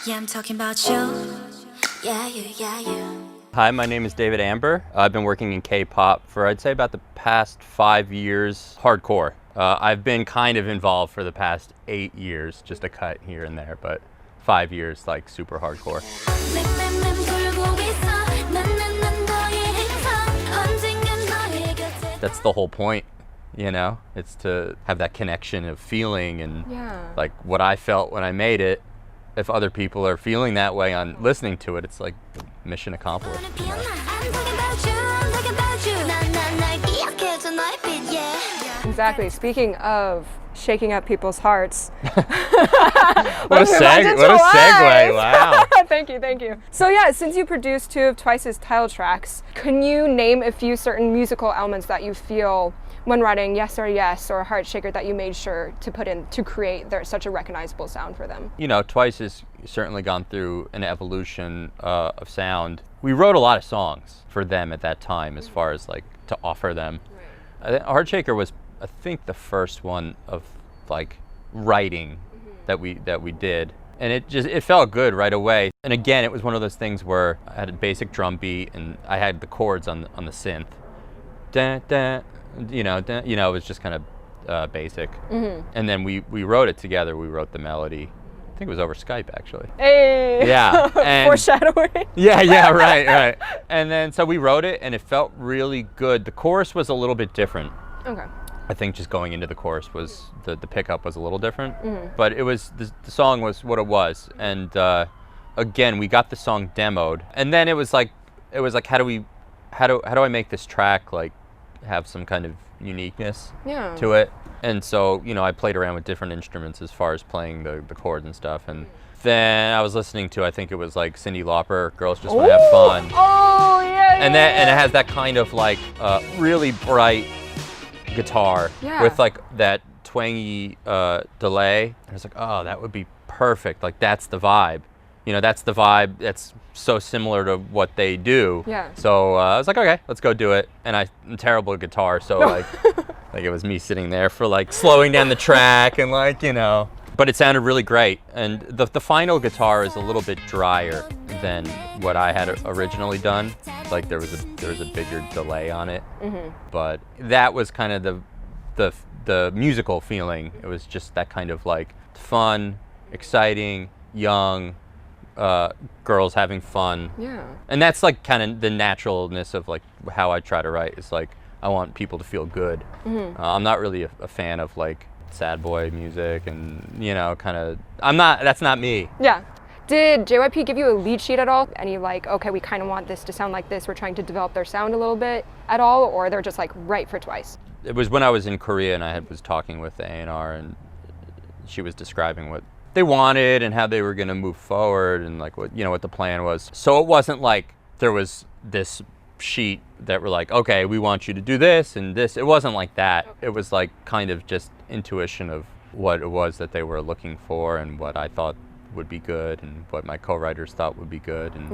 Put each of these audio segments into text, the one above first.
Yeah, I'm talking about you. Yeah, you, yeah, you. Hi, my name is David Amber. I've been working in K-pop for I'd say about the past 5 years, hardcore. I've been kind of involved for the past 8 years, just a cut here and there, but 5 years like super hardcore. That's the whole point, you know? It's to have that connection of feeling and like what I felt when I made it. If other people are feeling that way on listening to it, it's like mission accomplished. You know? Exactly. Speaking of shaking up people's hearts. What a segue, wow. Thank you. So yeah, since you produced 2 of Twice's title tracks, can you name a few certain musical elements that you feel when writing Yes or Yes or Heart Shaker that you made sure to put in to create such a recognizable sound for them? You know, Twice has certainly gone through an evolution of sound. We wrote a lot of songs for them at that time as far as like to offer them. Right. Heart Shaker was, I think, the first one of like writing that we did. And it felt good right away. And again, it was one of those things where I had a basic drum beat and I had the chords on the synth. Da, da, it was just kind of basic. And then we wrote it together. We wrote the melody. I think it was over Skype, actually. Hey! Yeah. And foreshadowing. Yeah, right. And then, so we wrote it, and it felt really good. The chorus was a little bit different. Okay. I think just going into the chorus was, the pickup was a little different. But it was, the song was what it was. And again, we got the song demoed. And then it was like, how do I make this track, like, have some kind of uniqueness to it? And so, I played around with different instruments as far as playing the chords and stuff. And then I was listening to, I think it was like Cyndi Lauper, Girls Just Want to Have Fun. Oh, yeah. And it has that kind of like really bright guitar with like that twangy delay. And I was like, oh, that would be perfect. Like, that's the vibe. That's the vibe that's so similar to what they do. Yeah. So I was like, okay, let's go do it. And I'm terrible at guitar, so like it was me sitting there for like slowing down the track and like, but it sounded really great. And the final guitar is a little bit drier than what I had originally done. Like there was a bigger delay on it. But that was kind of the musical feeling. It was just that kind of like fun, exciting, young, girls having fun. Yeah. And that's like kind of the naturalness of like how I try to write. It's like I want people to feel good. I'm not really a fan of like sad boy music and that's not me. Yeah. Did JYP give you a lead sheet at all? Any like, okay, we kind of want this to sound like this, we're trying to develop their sound a little bit at all, or they're just like right for Twice? It was when I was in Korea and I was talking with the A&R and she was describing what they wanted and how they were going to move forward and like what the plan was. So it wasn't like there was this sheet that were like, okay, we want you to do this and this. It wasn't like that. Okay. It was like kind of just intuition of what it was that they were looking for and what I thought would be good and what my co-writers thought would be good, and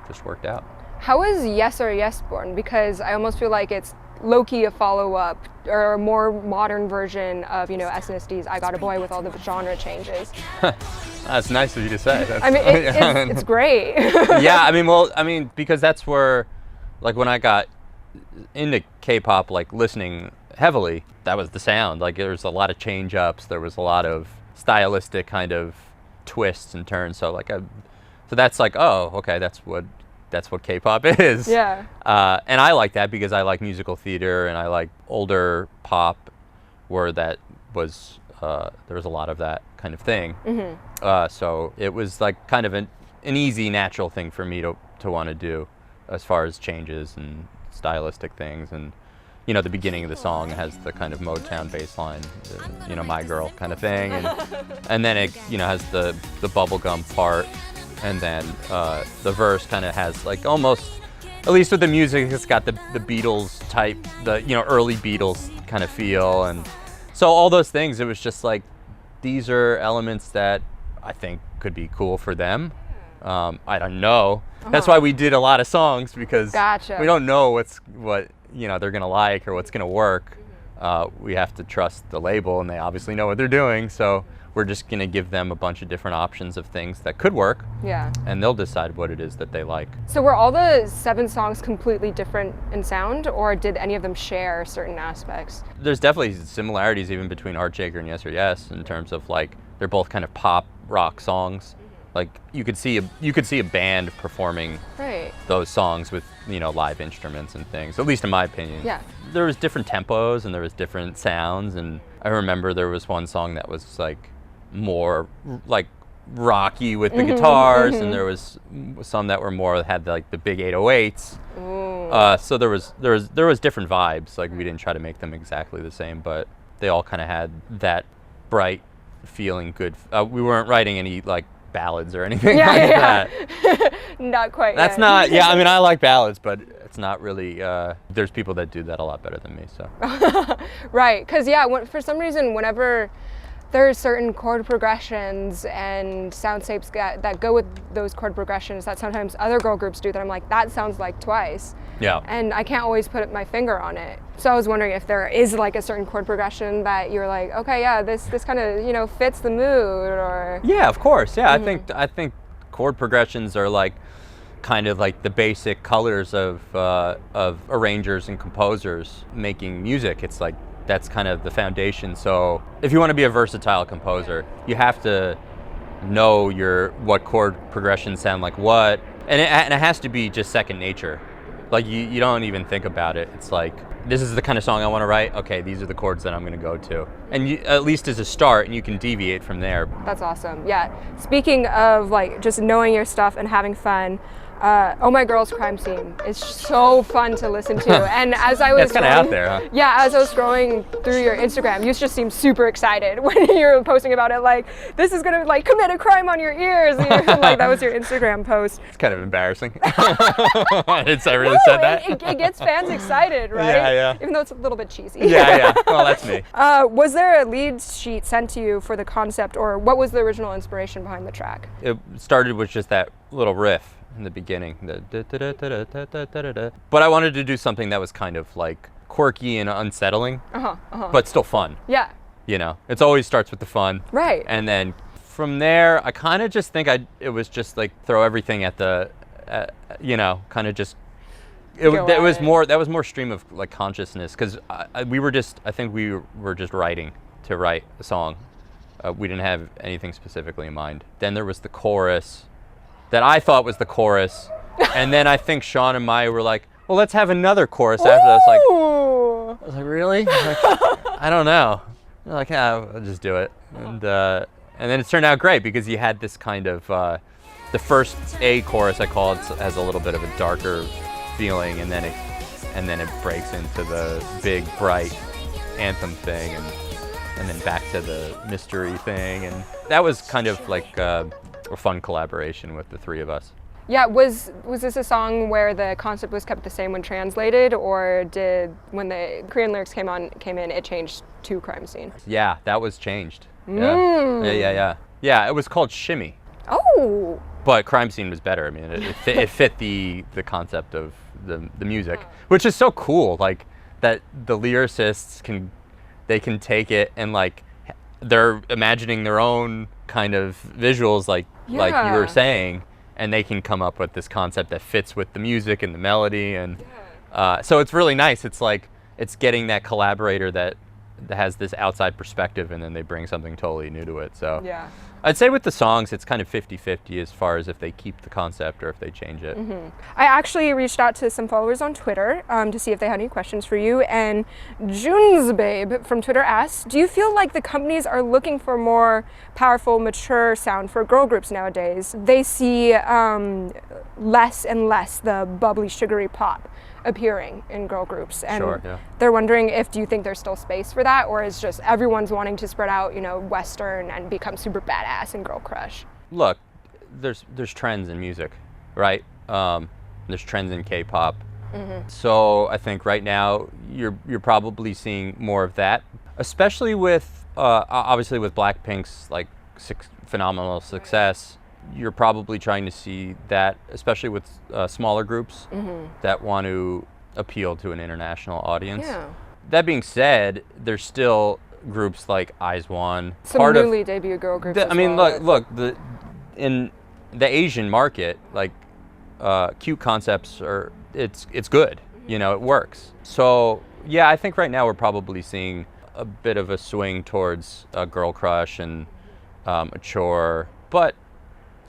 just worked out. How was Yes or Yes born? Because I almost feel like it's low-key a follow-up or a more modern version of, SNSD I Got a Boy with all the genre changes. That's nice of you to say. It's great. Yeah, because that's where, like, when I got into K-pop, like, listening heavily, that was the sound. Like, there was a lot of change-ups, there was a lot of stylistic kind of twists and turns. So, like, so that's like, oh, okay, that's what K-pop is. Yeah. And I like that because I like musical theater and I like older pop where that was, there was a lot of that kind of thing. So it was like kind of an easy, natural thing for me to want to do as far as changes and stylistic things. And, the beginning of the song has the kind of Motown bass line, My Girl kind of thing. And then it, has the bubblegum part. And then the verse kind of has like almost, at least with the music, it's got the Beatles type, early Beatles kind of feel. And so all those things, it was just like, these are elements that I think could be cool for them. I don't know. That's why we did a lot of songs, because we don't know what they're gonna like or what's gonna work. We have to trust the label, and they obviously know what they're doing. So we're just going to give them a bunch of different options of things that could work, Yeah. and they'll decide what it is that they like. So were all the 7 songs completely different in sound, or did any of them share certain aspects? There's definitely similarities even between Heartshaker and Yes or Yes in terms of like they're both kind of pop rock songs. Like you could see a band performing Right. those songs with, you know, live instruments and things, at least in my opinion. Yeah. There was different tempos and there was different sounds, and I remember there was one song that was like more like rocky with the guitars, and there was some that were more had like the big 808s. So there was different vibes. Like we didn't try to make them exactly the same, but they all kind of had that bright feeling good. We weren't writing any like ballads or anything like that. Not quite That's yet. not, yeah, I mean, I like ballads, but it's not really, there's people that do that a lot better than me, so. Right, because for some reason, whenever there are certain chord progressions and soundscapes that go with those chord progressions that sometimes other girl groups do, that I'm like, that sounds like Twice. Yeah. And I can't always put my finger on it. So I was wondering if there is like a certain chord progression that you're like, okay, yeah, this kind of, you know, fits the mood, or. Yeah, of course, yeah, I think chord progressions are like, kind of like the basic colors of arrangers and composers making music. It's like, that's kind of the foundation. So if you want to be a versatile composer, you have to know what chord progressions sound like what, and it has to be just second nature. Like you don't even think about it. It's like, this is the kind of song I want to write. Okay, these are the chords that I'm going to go to. And at least as a start, and you can deviate from there. That's awesome. Yeah. Speaking of like just knowing your stuff and having fun, Oh My Girl's Crime Scene is so fun to listen to. And as I was That's kind of out there, huh? Yeah, as I was scrolling through your Instagram, you just seemed super excited when you were posting about it. Like, this is gonna like commit a crime on your ears. And like that was your Instagram post. It's kind of embarrassing. I really said that. It gets fans excited, right? Yeah. Even though it's a little bit cheesy. Yeah. Well, that's me. Was there a lead sheet sent to you for the concept, or what was the original inspiration behind the track? It started with just that little riff in the beginning, but I wanted to do something that was kind of like quirky and unsettling, but still fun. Yeah. You know, it always starts with the fun, Right. and then from there, I kind of just think it was just like throw everything at the, you know, kind of just. That was more stream of like consciousness, because I think we were just writing to write a song. We didn't have anything specifically in mind. Then there was the chorus that I thought was the chorus, and then I think Sean and Maya were like, well, let's have another chorus after that. I was like, really? Like, I don't know. They're like, yeah, I'll just do it. And then it turned out great, because you had this kind of, the first A chorus, I call it, has a little bit of a darker feeling, and then it breaks into the big, bright anthem thing, and then back to the mystery thing. And that was kind of like, a fun collaboration with the three of us. Yeah, was this a song where the concept was kept the same when translated, or when the Korean lyrics came in, it changed to Crime Scene? Yeah, that was changed. Yeah, it was called Shimmy. Oh. But Crime Scene was better. I mean, it fit the concept of the music, which is so cool. Like that the lyricists can take it and like they're imagining their own kind of visuals, like you were saying, and they can come up with this concept that fits with the music and the melody, and so it's really nice. It's like it's getting that collaborator that has this outside perspective, and then they bring something totally new to it. So yeah. I'd say with the songs, it's kind of 50-50 as far as if they keep the concept or if they change it. I actually reached out to some followers on Twitter to see if they had any questions for you, and June's Babe from Twitter asked, do you feel like the companies are looking for more powerful, mature sound for girl groups nowadays? They see less and less the bubbly, sugary pop appearing in girl groups, and Sure, yeah. they're wondering do you think there's still space for that, or is just everyone's wanting to spread out, Western and become super badass and girl crush? Look, there's trends in music, right? There's trends in K-pop. So I think right now you're probably seeing more of that, especially with obviously with Blackpink's like phenomenal success. You're probably trying to see that, especially with smaller groups that want to appeal to an international audience. Yeah. That being said, there's still groups like Eyes One. Some Part newly debuted girl groups. I as mean, well. look, in the Asian market, like cute concepts are it's good. You know, it works. So yeah, I think right now we're probably seeing a bit of a swing towards a girl crush and a chore. But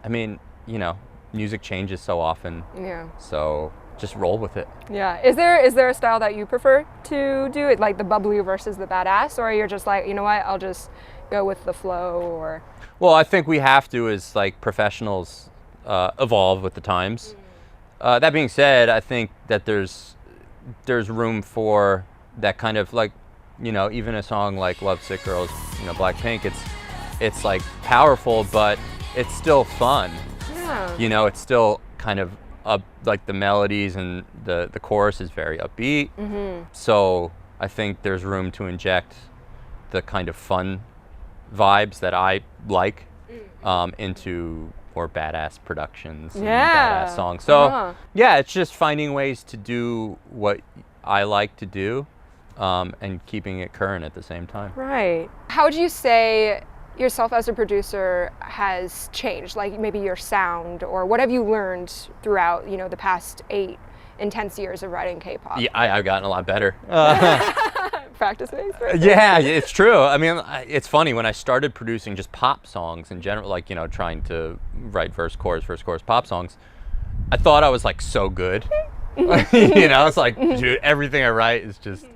I mean, you know, music changes so often. Yeah. So just roll with it. Yeah. Is there a style that you prefer to do it, like the bubbly versus the badass, or you're just like, you know what, I'll just go with the flow? Or Well, I think we have to, as like professionals, evolve with the times. That being said, I think that there's room for that kind of, like, you know, even a song like Lovesick Girls, you know, Blackpink, it's like powerful, but it's still fun. yeah. You know, it's still kind of up, like the melodies and the chorus is very upbeat. So I think there's room to inject the kind of fun vibes that I like into more badass productions and Yeah. badass songs. So Uh-huh. yeah, it's just finding ways to do what I like to do and keeping it current at the same time. Right. How would you say yourself as a producer has changed? Like maybe your sound, or what have you learned throughout, you know, the past 8 intense years of writing K-pop? Yeah, I've gotten a lot better. Practice makes perfect. Yeah, it's true. I mean, it's funny, when I started producing just pop songs in general, like, you know, trying to write verse, chorus, pop songs, I thought I was like so good. You know, it's like, dude, everything I write is just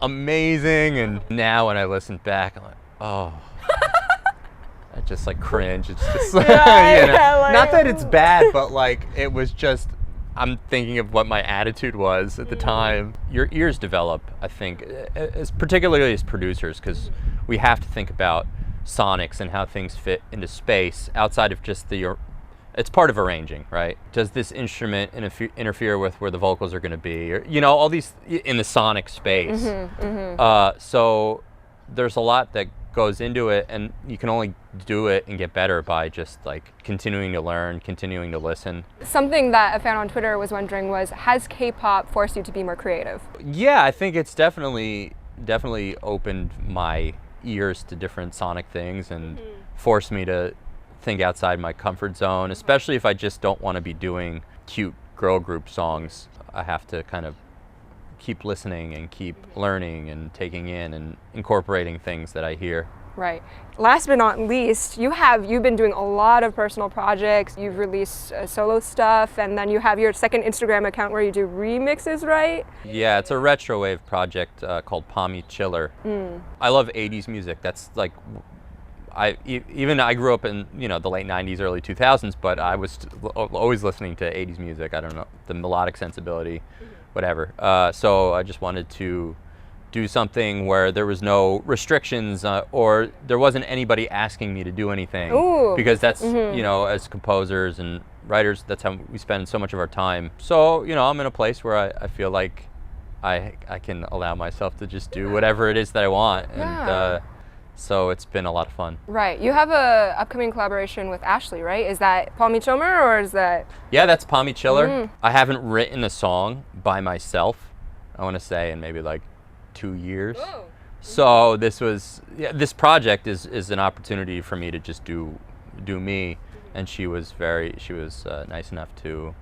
amazing. And now when I listen back, I'm like, oh, I just like cringe. It's just, you know, yeah, like- not that it's bad, but like it was just, I'm thinking of what my attitude was at the time. Your ears develop, I think, particularly as producers, because we have to think about sonics and how things fit into space outside of just it's part of arranging, right? Does this instrument interfere with where the vocals are going to be? Or, you know, all these in the sonic space. So there's a lot that goes into it, and you can only do it and get better by just like continuing to learn, continuing to listen. Something that a fan on Twitter was wondering was, has K-pop forced you to be more creative? Yeah, I think it's definitely opened my ears to different sonic things and forced me to think outside my comfort zone, especially if I just don't want to be doing cute girl group songs. I have to kind of keep listening and keep learning and taking in and incorporating things that I hear. Right. Last but not least, you've been doing a lot of personal projects. You've released solo stuff, and then you have your second Instagram account where you do remixes, right? Yeah, it's a retrowave project called Pommy Chiller. I love 80s music. That's like, I grew up in, you know, the late 90s, early 2000s, but I was always listening to 80s music. I don't know, the melodic sensibility, whatever. So I just wanted to do something where there was no restrictions or there wasn't anybody asking me to do anything. Ooh. Because that's, you know, as composers and writers, that's how we spend so much of our time. So, you know, I'm in a place where I feel like I can allow myself to just do whatever it is that I want. Yeah. And so it's been a lot of fun. Right. You have a upcoming collaboration with Ashley, right? Is that Pommy Chomer, or is that? Yeah, that's Pommy Chiller. I haven't written a song by myself, I want to say, in maybe like 2 years. So this project is an opportunity for me to just do me, and she was nice enough to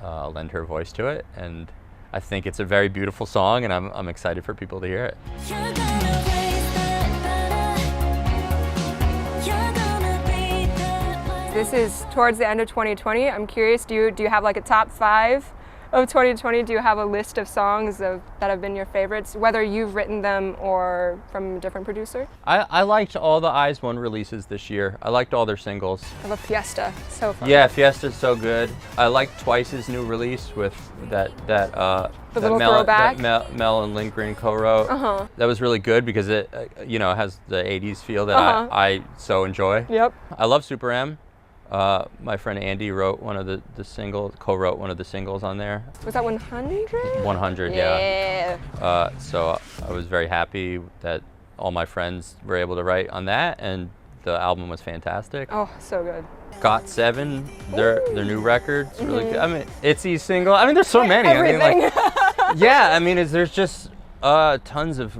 lend her voice to it, and I think it's a very beautiful song, and I'm excited for people to hear it. You're gonna raise that banner. You're gonna be that This is towards the end of 2020. I'm curious, do you have like a top 5 of 2020? Do you have a list of songs that have been your favorites, whether you've written them or from a different producer? I liked all the Eyes One releases this year. I liked all their singles. I love Fiesta. So fun. Yeah, Fiesta's so good. I liked Twice's new release with that little throwback? Mel and Lindgren co-wrote. That was really good because it you know, has the 80s feel that I so enjoy. Yep. I love Super M. My friend Andy co-wrote one of the singles on there. Was that 100? 100, yeah. So I was very happy that all my friends were able to write on that, and the album was fantastic. Oh, so good. Got7, their new record's really good. I mean, Itzy's single. I mean, there's so many. Everything. I mean, like, yeah. I mean, there's just tons of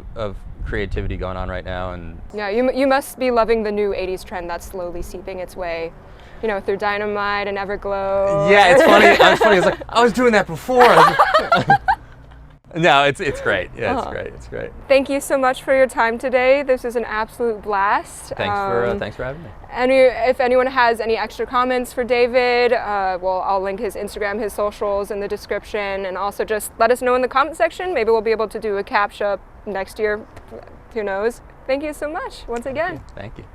creativity going on right now, and Yeah, you must be loving the new 80s trend that's slowly seeping its way, you know, through Dynamite and Everglow. yeah, it's funny. It's funny. It's like I was doing that before. No, it's great. Yeah, it's great. It's great. Thank you so much for your time today. This was an absolute blast. Thanks for having me. If anyone has any extra comments for David, well, I'll link his Instagram, his socials in the description, and also just let us know in the comment section. Maybe we'll be able to do a captcha next year. Who knows? Thank you so much once again. Thank you.